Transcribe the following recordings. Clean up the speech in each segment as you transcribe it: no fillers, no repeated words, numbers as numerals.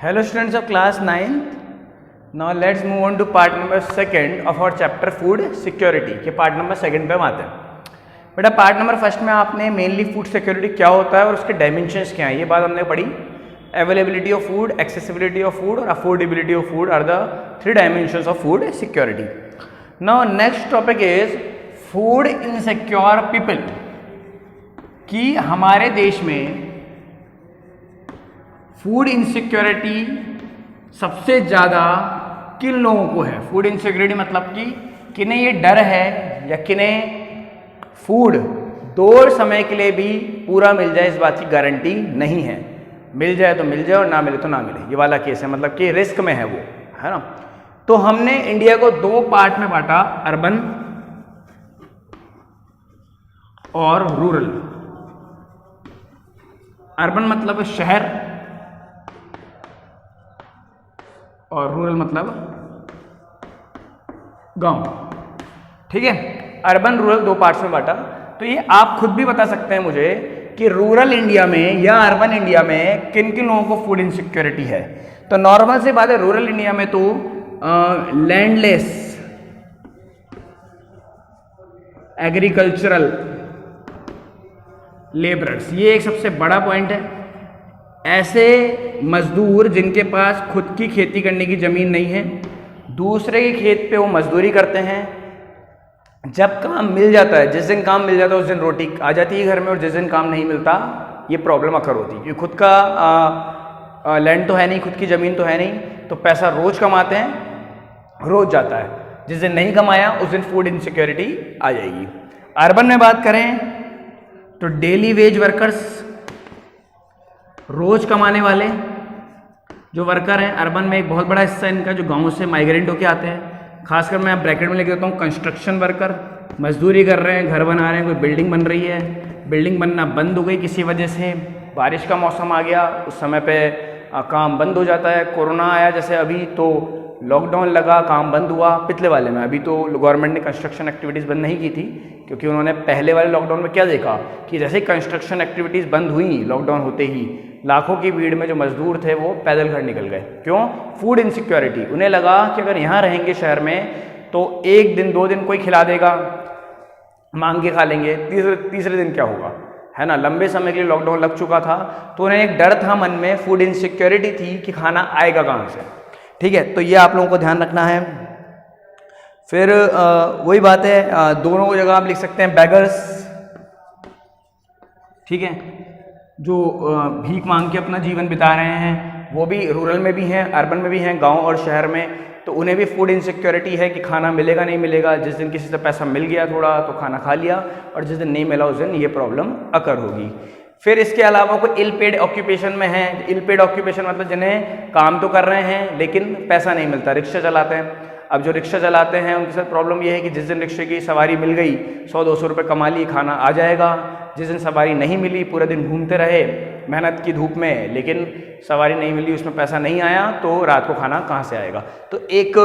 Hello students of class 9th. Now let's move on to part number 2 of our chapter food security के part number 2 पे हम आते हैं। बेटा part number 1 में आपने मेनली फूड सिक्योरिटी क्या होता है और उसके डायमेंशंस क्या हैं ये बात हमने पढ़ी। Availability of food, accessibility of food और affordability of food are the 3 dimensions of food security. Now next topic is food insecure people, कि हमारे देश में फूड इनसिक्योरिटी सबसे ज़्यादा किन लोगों को है। फूड इनसिक्योरिटी मतलब कि किन्हें ये डर है या किन्हें फूड दो समय के लिए भी पूरा मिल जाए इस बात की गारंटी नहीं है। मिल जाए तो मिल जाए और ना मिले तो ना मिले, ये वाला केस है, मतलब कि रिस्क में है वो, है ना। तो हमने इंडिया को 2 पार्ट में बांटा, अर्बन और रूरल। अर्बन मतलब शहर और रूरल मतलब गांव, ठीक है। अर्बन रूरल 2 पार्ट्स में बांटा। तो ये आप खुद भी बता सकते हैं मुझे कि रूरल इंडिया में या अर्बन इंडिया में किन किन लोगों को फूड इनसिक्योरिटी है। तो नॉर्मल से बात है, रूरल इंडिया में तो लैंडलेस, एग्रीकल्चरल लेबरर्स, ये एक सबसे बड़ा पॉइंट है। ऐसे मजदूर जिनके पास खुद की खेती करने की ज़मीन नहीं है, दूसरे के खेत पे वो मजदूरी करते हैं। जब काम मिल जाता है, जिस दिन काम मिल जाता है उस दिन रोटी आ जाती है घर में, और जिस दिन काम नहीं मिलता ये प्रॉब्लम अकर होती है। क्योंकि खुद का लैंड तो है नहीं, खुद की ज़मीन तो है नहीं, तो पैसा रोज़ कमाते हैं, रोज़ जाता है। जिस दिन नहीं कमाया उस दिन फूड इनसिक्योरिटी आ जाएगी। अर्बन में बात करें तो डेली वेज वर्कर्स, रोज कमाने वाले जो वर्कर हैं। अर्बन में एक बहुत बड़ा हिस्सा इनका जो गांव से माइग्रेंट होके आते हैं। खासकर मैं ब्रैकेट में लिख देता हूँ कंस्ट्रक्शन वर्कर, मजदूरी कर रहे हैं, घर बना रहे हैं, कोई बिल्डिंग बन रही है, बिल्डिंग बनना बंद हो गई किसी वजह से, बारिश का मौसम आ गया, उस समय पे काम बंद हो जाता है। कोरोना आया जैसे अभी तो लॉकडाउन लगा, काम बंद हुआ। पिछले वाले में अभी तो गवर्नमेंट ने कंस्ट्रक्शन एक्टिविटीज़ बंद नहीं की थी, क्योंकि उन्होंने पहले वाले लॉकडाउन में क्या देखा कि जैसे कंस्ट्रक्शन एक्टिविटीज़ बंद हुई लॉकडाउन होते ही, लाखों की भीड़ में जो मजदूर थे वो पैदल घर निकल गए। क्यों? Food insecurity. उन्हें लगा कि अगर यहाँ रहेंगे शहर में तो 1 दिन 2 दिन कोई खिला देगा, मांग के खा लेंगे, तीसरे दिन क्या होगा, है ना। लंबे समय के लिए लॉकडाउन लग चुका था, तो उन्हें एक डर था मन में, फूड इनसिक्योरिटी थी कि खाना आएगा कहाँ से, ठीक है। तो ये आप लोगों को ध्यान रखना है। फिर वही बात है, दोनों जगह आप लिख सकते हैं बेगर्स, ठीक है, जो भीख मांग के अपना जीवन बिता रहे हैं, वो भी रूरल में भी हैं, अर्बन में भी हैं, गांव और शहर में। तो उन्हें भी फूड इनसिक्योरिटी है कि खाना मिलेगा नहीं मिलेगा। जिस दिन किसी से पैसा मिल गया थोड़ा तो खाना खा लिया, और जिस दिन नहीं मिला उस दिन ये प्रॉब्लम अकर होगी। फिर इसके अलावा कोई इल पेड ऑक्यूपेशन में है। इल पेड ऑक्यूपेशन मतलब जिन्हें काम तो कर रहे हैं लेकिन पैसा नहीं मिलता, रिक्शा चलाते हैं। अब जो रिक्शा चलाते हैं उनके साथ प्रॉब्लम ये है कि जिस दिन रिक्शे की सवारी मिल गई, 100-200 रुपये कमा ली, खाना आ जाएगा। जिस दिन सवारी नहीं मिली, पूरा दिन घूमते रहे मेहनत की धूप में, लेकिन सवारी नहीं मिली, उसमें पैसा नहीं आया, तो रात को खाना कहाँ से आएगा। तो एक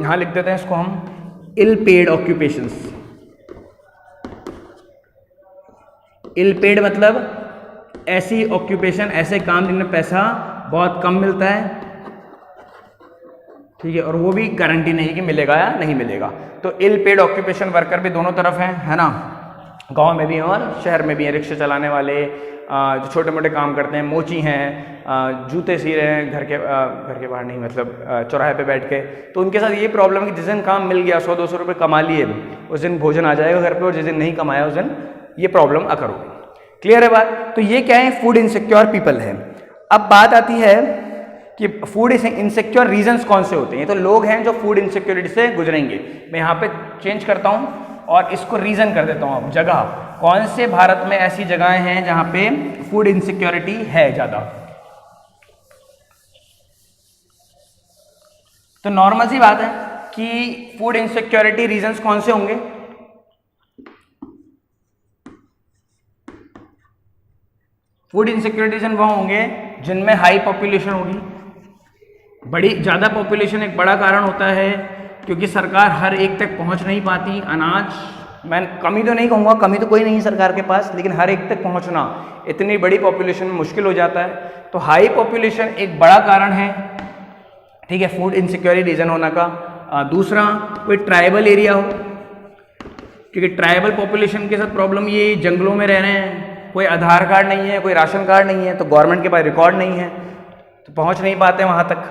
यहाँ लिख देते हैं इसको हम, इल पेड ऑक्यूपेशंस। इल पेड मतलब ऐसी ऑक्यूपेशन, ऐसे काम जिनमें पैसा बहुत कम मिलता है, ठीक है, और वो भी गारंटी नहीं कि मिलेगा या नहीं मिलेगा। तो इल पेड ऑक्यूपेशन वर्कर भी दोनों तरफ हैं, है ना, गांव में भी हैं और शहर में भी हैं। रिक्शा चलाने वाले, जो छोटे मोटे काम करते हैं, मोची हैं, जूते सी रहे हैं घर के बाहर नहीं, मतलब चौराहे पे बैठ के, तो उनके साथ ये प्रॉब्लम है कि जिस दिन काम मिल गया, 100-200 रुपये कमा लिए, उस दिन भोजन आ जाएगा घर पे, और जिस दिन नहीं कमाया उस दिन ये प्रॉब्लम अकर होगी। क्लियर है बात। तो ये क्या है, फूड इनसिक्योर पीपल है। अब बात आती है कि फूड इनसिक्योर रीजंस कौन से होते हैं। तो लोग हैं जो फूड इनसिक्योरिटी से गुजरेंगे। मैं यहाँ पे चेंज करता हूँ और इसको रीजन कर देता हूँ। अब जगह, कौन से भारत में ऐसी जगहें हैं जहाँ पे फूड इनसिक्योरिटी है ज़्यादा। तो नॉर्मल सी बात है कि फूड इनसिक्योरिटी रीजंस कौन से होंगे। फूड इनसिक्योरिटी रीजन वो होंगे जिनमें हाई पॉपुलेशन होगी। बड़ी ज़्यादा पॉपुलेशन एक बड़ा कारण होता है, क्योंकि सरकार हर एक तक पहुंच नहीं पाती अनाज मैं कमी तो नहीं कहूँगा, कमी तो कोई नहीं है सरकार के पास, लेकिन हर एक तक पहुँचना इतनी बड़ी पॉपुलेशन में मुश्किल हो जाता है। तो हाई पॉपुलेशन एक बड़ा कारण है, ठीक है, फूड इनसिक्योरिटी रीजन होने का। दूसरा, कोई ट्राइबल एरिया हो, क्योंकि ट्राइबल पॉपुलेशन के साथ प्रॉब्लम ये जंगलों में रह रहे हैं, कोई आधार कार्ड नहीं है, कोई राशन कार्ड नहीं है, तो गवर्नमेंट के पास रिकॉर्ड नहीं है, तो पहुंच नहीं पाते वहाँ तक।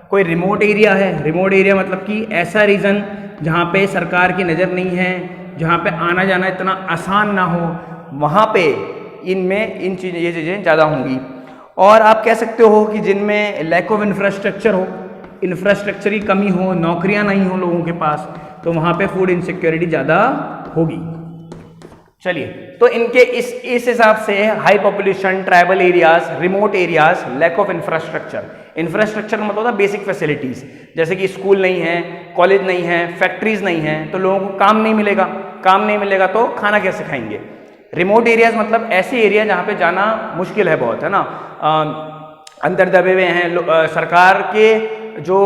कोई रिमोट एरिया है, रिमोट एरिया मतलब कि ऐसा रीजन जहाँ पे सरकार की नज़र नहीं है, जहाँ पे आना जाना इतना आसान ना हो, वहाँ पे इनमें ये चीज़ें ज़्यादा होंगी। और आप कह सकते हो कि जिनमें लैक ऑफ इंफ्रास्ट्रक्चर हो, इंफ्रास्ट्रक्चर की कमी हो, नौकरियां नहीं हो लोगों के पास, तो वहाँ पे फूड इनसिक्योरिटी ज़्यादा होगी। चलिए, तो इनके इस हिसाब से high population, tribal areas, remote areas, lack of infrastructure. Infrastructure मतलब होता है बेसिक फैसिलिटीज़, जैसे कि स्कूल नहीं है, कॉलेज नहीं है, फैक्ट्रीज नहीं है, तो लोगों को काम नहीं मिलेगा, काम नहीं मिलेगा तो खाना कैसे खाएंगे। रिमोट एरियाज मतलब ऐसे एरिया जहाँ पे जाना मुश्किल है बहुत, है ना, अंदर दबे हुए हैं। सरकार के जो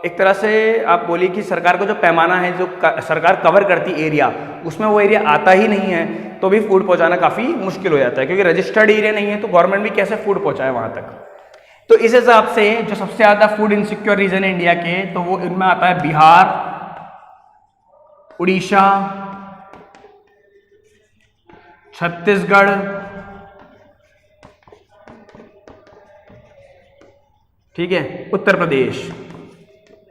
एक तरह से आप बोलिए कि सरकार का जो पैमाना है, जो सरकार कवर करती एरिया, उसमें वो एरिया आता ही नहीं है, तो भी फूड पहुंचाना काफ़ी मुश्किल हो जाता है, क्योंकि रजिस्टर्ड एरिया नहीं है, तो गवर्नमेंट भी कैसे फूड पहुंचाए वहाँ तक। तो इस हिसाब से जो सबसे ज़्यादा फूड इनसिक्योर रीजन है इंडिया के, तो वो इनमें आता है बिहार, उड़ीसा, छत्तीसगढ़, ठीक है, उत्तर प्रदेश,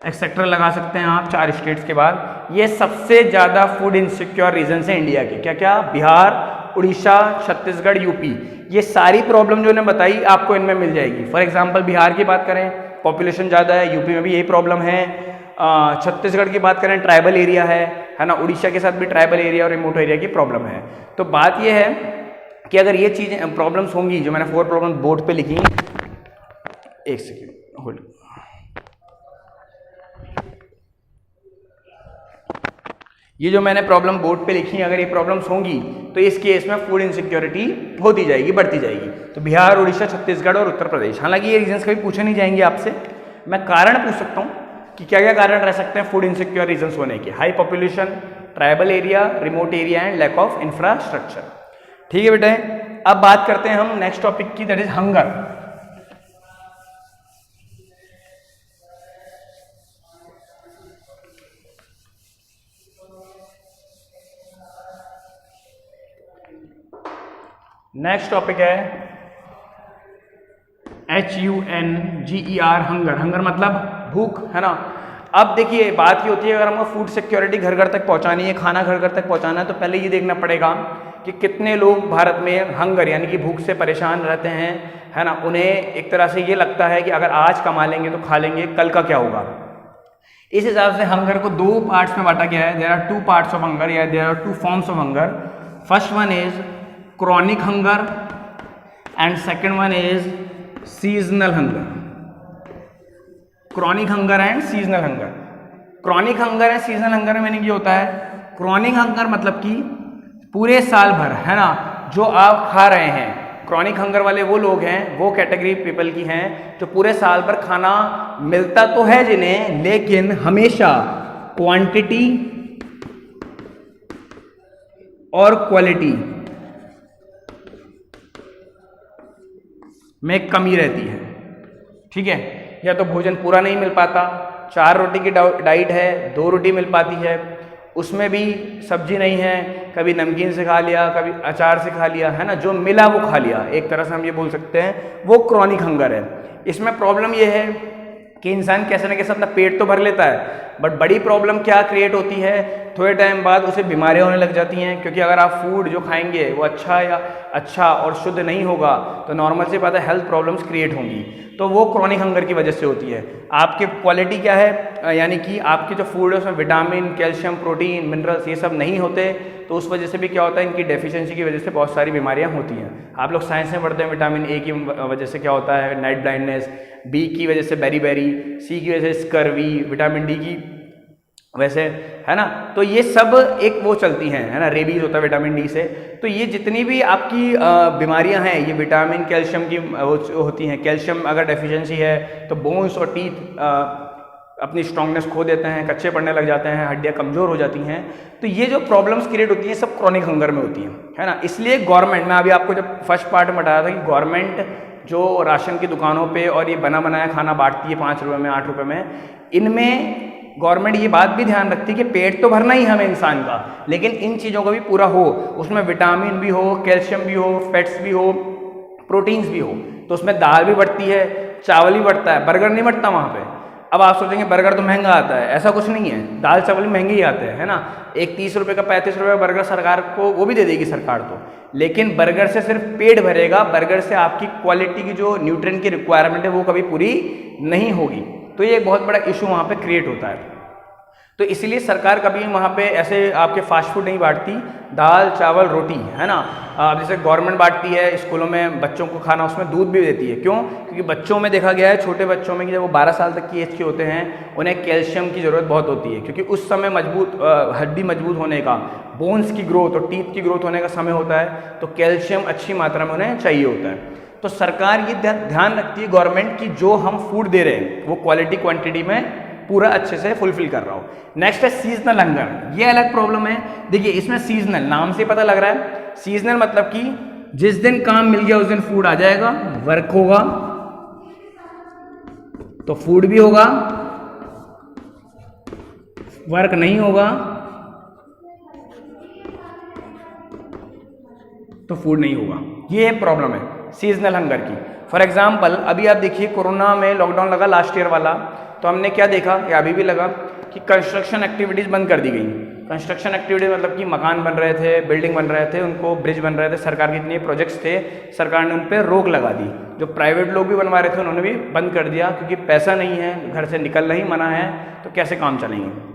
एक्सेट्रा लगा सकते हैं आप 4 स्टेट्स के बाद। ये सबसे ज़्यादा फूड इनसिक्योर रीजन है इंडिया के। क्या क्या? बिहार, उड़ीसा, छत्तीसगढ़, यूपी। ये सारी प्रॉब्लम जो मैंने बताई आपको इनमें मिल जाएगी। फॉर एग्जांपल बिहार की बात करें, पॉपुलेशन ज़्यादा है, यूपी में भी यही प्रॉब्लम है। छत्तीसगढ़ की बात करें, ट्राइबल एरिया है ना, उड़ीसा के साथ भी ट्राइबल एरिया और रिमोट एरिया की प्रॉब्लम है। तो बात ये है कि अगर ये चीज़ें प्रॉब्लम्स होंगी, जो मैंने 4 प्रॉब्लम बोर्ड पे लिखी, एक सेकेंड होल्ड, ये जो मैंने प्रॉब्लम बोर्ड पे लिखी, अगर ये प्रॉब्लम्स होंगी तो इस केस में फूड इनसिक्योरिटी होती जाएगी, बढ़ती जाएगी। तो बिहार, उड़ीसा, छत्तीसगढ़ और उत्तर प्रदेश। हालांकि ये रीजन्स कभी पूछे नहीं जाएंगे आपसे, मैं कारण पूछ सकता हूँ कि क्या क्या कारण रह सकते हैं फूड इनसिक्योर रीजन्स होने के। High population, tribal area, remote area and lack of infrastructure. ठीक है बेटे, अब बात करते हैं हम नेक्स्ट टॉपिक की, that is hunger. Next topic है HUNGER, हंगर। हंगर मतलब भूख, है ना। अब देखिए बात ये होती है, अगर हमको फूड सिक्योरिटी घर घर तक पहुंचानी है, खाना घर घर तक पहुंचाना है, तो पहले ये देखना पड़ेगा कि कितने लोग भारत में हंगर यानी कि भूख से परेशान रहते हैं, है ना। उन्हें एक तरह से ये लगता है कि अगर आज कमा लेंगे तो खा लेंगे, कल का क्या होगा। इस हिसाब से हंगर को 2 पार्ट्स में बांटा गया है। There are 2 parts of hunger, या there are 2 forms of hunger. First one is chronic hunger and second one is seasonal hunger. chronic hunger and seasonal hunger. chronic hunger and seasonal hunger में क्या होता है? chronic hunger मतलब कि पूरे साल भर, है ना, जो आप खा रहे हैं। chronic hunger वाले वो लोग हैं, वो कैटेगरी पीपल की हैं जो पूरे साल भर खाना मिलता तो है जिन्हें, लेकिन हमेशा क्वांटिटी और क्वालिटी में कमी रहती है। ठीक है, या तो भोजन पूरा नहीं मिल पाता, 4 रोटी की डाइट है, 2 रोटी मिल पाती है, उसमें भी सब्जी नहीं है, कभी नमकीन से खा लिया, कभी अचार से खा लिया, है ना, जो मिला वो खा लिया। एक तरह से हम ये बोल सकते हैं वो क्रॉनिक हंगर है। इसमें प्रॉब्लम ये है कि इंसान कैसे ना कैसे अपना पेट तो भर लेता है, बट बड़ी प्रॉब्लम क्या क्रिएट होती है, थोड़े टाइम बाद उसे बीमारियां होने लग जाती हैं। क्योंकि अगर आप फूड जो खाएंगे वो अच्छा और शुद्ध नहीं होगा, तो नॉर्मल से बात है हेल्थ प्रॉब्लम्स क्रिएट होंगी। तो वो क्रॉनिक हंगर की वजह से होती है। आपकी क्वालिटी क्या है, यानी कि आपके जो फूड है उसमें विटामिन, कैल्शियम, प्रोटीन, मिनरल्स ये सब नहीं होते, तो उस वजह से भी क्या होता है, इनकी डेफिशिएंसी की वजह से बहुत सारी बीमारियां होती हैं। आप लोग साइंस में पढ़ते हैं विटामिन ए की वजह से क्या होता है, नाइट ब्लाइंडनेस, बी की वजह से बेरी, सी की वजह से स्कर्वी, विटामिन डी की वैसे, है ना। तो ये सब एक वो चलती हैं, है ना, रेबीज होता है विटामिन डी से। तो ये जितनी भी आपकी बीमारियां हैं, ये विटामिन, कैल्शियम की वो होती हैं। कैल्शियम अगर डेफिशिएंसी है तो बोन्स और टीथ अपनी स्ट्रांगनेस खो देते हैं, कच्चे पड़ने लग जाते हैं, हड्डियाँ कमज़ोर हो जाती हैं। तो ये जो प्रॉब्लम्स क्रिएट होती हैं सब क्रॉनिक हंगर में होती हैं, है ना। इसलिए गवर्नमेंट, मैं अभी आपको जब फर्स्ट पार्ट में बताया था कि गवर्नमेंट जो राशन की दुकानों पे और ये बना बनाया खाना बांटती है 5 रुपये में 8 रुपये में, इनमें गवर्नमेंट ये बात भी ध्यान रखती है कि पेट तो भरना ही हमें इंसान का, लेकिन इन चीज़ों का भी पूरा हो, उसमें विटामिन भी हो, कैल्शियम भी हो, फैट्स भी हो, प्रोटीन्स भी हो। तो उसमें दाल भी बढ़ती है, चावल भी बढ़ता है, बर्गर नहीं बढ़ता वहाँ पे। अब आप सोचेंगे बर्गर तो महंगा आता है, ऐसा कुछ नहीं है, दाल चावल महंगे ही आते हैं, है ना। एक 30 रुपये का 35 रुपये का बर्गर सरकार को वो भी दे देगी सरकार तो, लेकिन बर्गर से सिर्फ पेट भरेगा, बर्गर से आपकी क्वालिटी की जो न्यूट्रिएंट की रिक्वायरमेंट है वो कभी पूरी नहीं होगी। तो ये एक बहुत बड़ा इशू वहाँ पे क्रिएट होता है। तो इसलिए सरकार कभी वहाँ पे ऐसे आपके फास्ट फूड नहीं बांटती, दाल चावल रोटी, है ना। अब जैसे गवर्नमेंट बांटती है स्कूलों में बच्चों को खाना, उसमें दूध भी देती है। क्यों? क्योंकि बच्चों में देखा गया है, छोटे बच्चों में कि जब वो 12 साल तक की एज के होते हैं उन्हें कैल्शियम की ज़रूरत बहुत होती है, क्योंकि उस समय हड्डी मजबूत होने का, बोन्स की ग्रोथ और टीथ की ग्रोथ होने का समय होता है। तो कैल्शियम अच्छी मात्रा में उन्हें चाहिए होता है। तो सरकार ये ध्यान रखती है गवर्नमेंट की जो हम फूड दे रहे हैं वो क्वालिटी क्वांटिटी में पूरा अच्छे से फुलफिल कर रहा हो। नेक्स्ट है सीजनल हंगर, ये अलग प्रॉब्लम है। देखिए इसमें सीजनल, नाम से पता लग रहा है, सीजनल मतलब कि जिस दिन काम मिल गया उस दिन फूड आ जाएगा, वर्क होगा तो फूड भी होगा, वर्क नहीं होगा तो फूड नहीं होगा। ये प्रॉब्लम है सीजनल हंगर की। फॉर एग्जाम्पल अभी आप देखिए कोरोना में लॉकडाउन लगा लास्ट ईयर वाला, तो हमने क्या देखा या अभी भी लगा कि कंस्ट्रक्शन एक्टिविटीज़ बंद कर दी गई। कंस्ट्रक्शन एक्टिविटीज मतलब कि मकान बन रहे थे, बिल्डिंग बन रहे थे, उनको ब्रिज बन रहे थे, सरकार के जितने प्रोजेक्ट्स थे सरकार ने उन पर रोक लगा दी। जो प्राइवेट लोग भी बनवा रहे थे उन्होंने भी बंद कर दिया, क्योंकि पैसा नहीं है, घर से निकलना ही मना है, तो कैसे काम चलेंगे।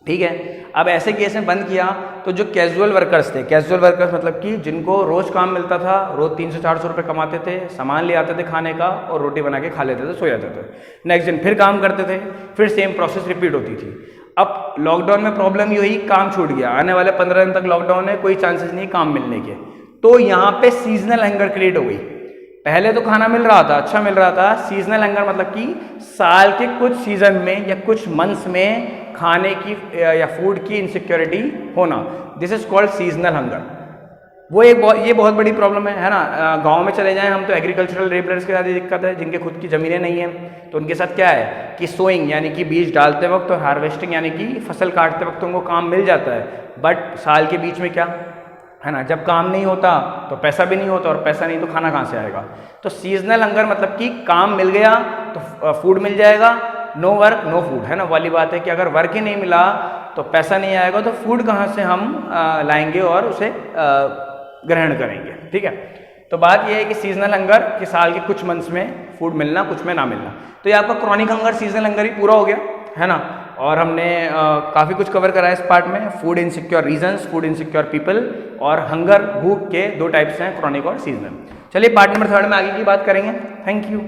ठीक है, अब ऐसे केस में बंद किया तो जो कैजुअल वर्कर्स थे, कैजुअल वर्कर्स मतलब कि जिनको रोज़ काम मिलता था, रोज़ 300-400 रुपये कमाते थे, सामान ले आते थे खाने का और रोटी बना के खा लेते थे, सो जाते थे, नेक्स्ट दिन फिर काम करते थे, फिर सेम प्रोसेस रिपीट होती थी। अब लॉकडाउन में प्रॉब्लम ये हुई, काम छूट गया, आने वाले 15 दिन तक लॉकडाउन है, कोई चांसेस नहीं काम मिलने के, तो यहाँ पे सीजनल हंगर क्रिएट हो गई। पहले तो खाना मिल रहा था, अच्छा मिल रहा था, सीजनल हंगर मतलब कि साल के कुछ सीजन में या कुछ मंथ्स में खाने की या फूड की इनसिक्योरिटी होना, this is called seasonal hunger. वो ये बहुत बड़ी प्रॉब्लम है ना। गांव में चले जाएं हम तो एग्रीकल्चरल लेबरर्स के ज़्यादा दिक्कत है, जिनके खुद की ज़मीनें नहीं है, तो उनके साथ क्या है कि सोइंग यानी कि बीज डालते वक्त और हार्वेस्टिंग यानी कि फसल काटते वक्त उनको काम मिल जाता है, बट साल के बीच में क्या है ना, जब काम नहीं होता तो पैसा भी नहीं होता, और पैसा नहीं तो खाना कहाँ से आएगा। तो सीजनल हंगर मतलब कि काम मिल गया तो फूड मिल जाएगा, नो वर्क नो फूड, है ना। वाली बात है कि अगर वर्क ही नहीं मिला तो पैसा नहीं आएगा, तो फूड कहाँ से हम लाएंगे और उसे ग्रहण करेंगे। ठीक है, तो बात यह है कि सीजनल हंगर कि साल के कुछ मंथ्स में फूड मिलना, कुछ में ना मिलना। तो ये आपका क्रॉनिक हंगर, सीजनल हंगर ही पूरा हो गया, है ना। और हमने काफ़ी कुछ कवर करा है इस पार्ट में, food insecure reasons, food insecure people, और हंगर भूख के 2 टाइप्स हैं, क्रॉनिक और सीजनल। चलिए पार्ट नंबर 3 में आगे की बात करेंगे। Thank you.